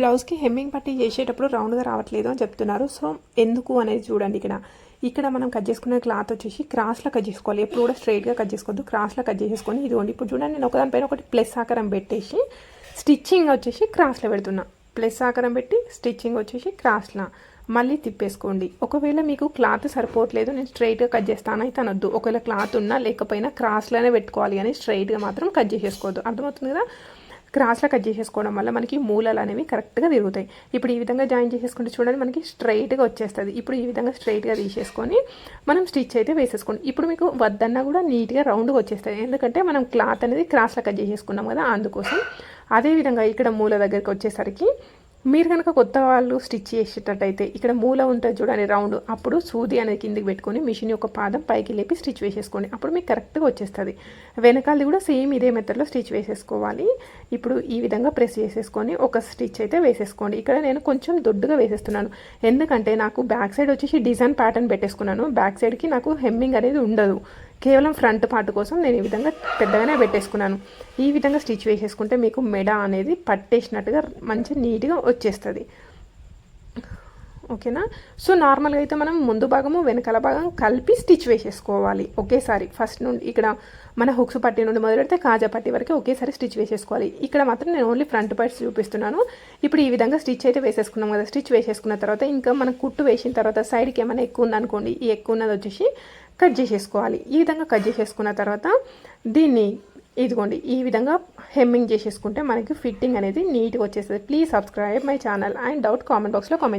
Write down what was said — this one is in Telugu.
బ్లౌజ్కి హెమ్మింగ్ పట్టీ చేసేటప్పుడు రౌండ్గా రావట్లేదు అని చెప్తున్నారు. సో ఎందుకు అనేది చూడండి. ఇక్కడ మనం కట్ చేసుకునే క్లాత్ వచ్చేసి క్రాస్లో కట్ చేసుకోవాలి. ఎప్పుడు కూడా స్ట్రైట్గా కట్ చేసుకోవద్దు, క్రాస్లో కట్ చేసేసుకొని ఇదిగోండి. ఇప్పుడు చూడండి, నేను ఒకదానిపైన ఒకటి ప్లస్ ఆకారం పెట్టేసి స్టిచ్చింగ్ వచ్చేసి క్రాస్లో పెడుతున్నా. ప్లస్ ఆకారం పెట్టి స్టిచ్చింగ్ వచ్చేసి క్రాస్లో మళ్ళీ తిప్పేసుకోండి. ఒకవేళ మీకు క్లాత్ సరిపోవట్లేదు, నేను స్ట్రైట్గా కట్ చేస్తానైతే అనొద్దు. ఒకవేళ క్లాత్ ఉన్నా లేకపోయినా క్రాస్లోనే పెట్టుకోవాలి, కానీ స్ట్రైట్గా మాత్రం కట్ చేసేసుకోవద్దు. అర్థమవుతుంది కదా? క్రాస్లో కట్ చేసేసుకోవడం వల్ల మనకి మూలలు అనేవి కరెక్ట్గా తిరుగుతాయి. ఇప్పుడు ఈ విధంగా జాయిన్ చేసేసుకుంటే చూడండి, మనకి స్ట్రైట్గా వచ్చేస్తుంది. ఇప్పుడు ఈ విధంగా స్ట్రైట్గా తీసేసుకొని మనం స్టిచ్ అయితే వేసేసుకోండి. ఇప్పుడు మీకు వద్దన్నా కూడా నీట్గా రౌండ్గా వచ్చేస్తుంది, ఎందుకంటే మనం క్లాత్ అనేది క్రాస్లో కట్ చేసేసుకున్నాం కదా, అందుకోసం. అదేవిధంగా ఇక్కడ మూల దగ్గరికి వచ్చేసరికి మీరు కనుక కొత్త వాళ్ళు స్టిచ్ చేసేటట్టయితే ఇక్కడ మూల ఉంటుంది చూడండి రౌండ్, అప్పుడు సూది అనేది కిందికి పెట్టుకొని మిషన్ యొక్క పాదం పైకి లేపి స్టిచ్ వేసేసుకోండి. అప్పుడు మీకు కరెక్ట్గా వచ్చేస్తుంది. వెనకాలది కూడా సేమ్ ఇదే మెథడ్లో స్టిచ్ వేసేసుకోవాలి. ఇప్పుడు ఈ విధంగా ప్రెస్ చేసేసుకొని ఒక స్టిచ్ అయితే వేసేసుకోండి. ఇక్కడ నేను కొంచెం దొడ్డుగా వేసేస్తున్నాను, ఎందుకంటే నాకు బ్యాక్ సైడ్ వచ్చేసి డిజైన్ ప్యాటర్న్ పెట్టేసుకున్నాను. బ్యాక్ సైడ్కి నాకు హెమ్మింగ్ అనేది ఉండదు, కేవలం ఫ్రంట్ పార్ట్ కోసం నేను ఈ విధంగా పెద్దగానే పెట్టేసుకున్నాను. ఈ విధంగా స్టిచ్ వేసేసుకుంటే మీకు మెడ అనేది పట్టేసినట్టుగా మంచి నీట్గా వచ్చేస్తుంది. ఓకేనా? సో నార్మల్గా అయితే మనం ముందు భాగము వెనకాల భాగం కలిపి స్టిచ్ వేసేసుకోవాలి ఒకేసారి. ఫస్ట్ నుండి ఇక్కడ మన హుక్స్ పట్టి నుండి మొదలు పెడితే కాజా పట్టి వరకు ఒకేసారి స్టిచ్ వేసేసుకోవాలి. ఇక్కడ మాత్రం నేను ఓన్లీ ఫ్రంట్ పార్ట్స్ చూపిస్తున్నాను. ఇప్పుడు ఈ విధంగా స్టిచ్ అయితే వేసేసుకున్నాం కదా. స్టిచ్ వేసేసుకున్న తర్వాత ఇంకా మనం కుట్టు వేసిన తర్వాత సైడ్కి ఏమైనా ఎక్కువ ఉందనుకోండి, ఈ ఎక్కువ ఉన్నది వచ్చేసి కట్ చేసేసుకోవాలి. ఈ విధంగా కట్ చేసేసుకున్న తర్వాత దీన్ని ఇదిగోండి ఈ విధంగా హెమ్మింగ్ చేసేసుకుంటే మనకి ఫిట్టింగ్ అనేది నీట్గా వచ్చేస్తుంది. Please subscribe my channel and doubt comment బాక్స్లో కామెంట్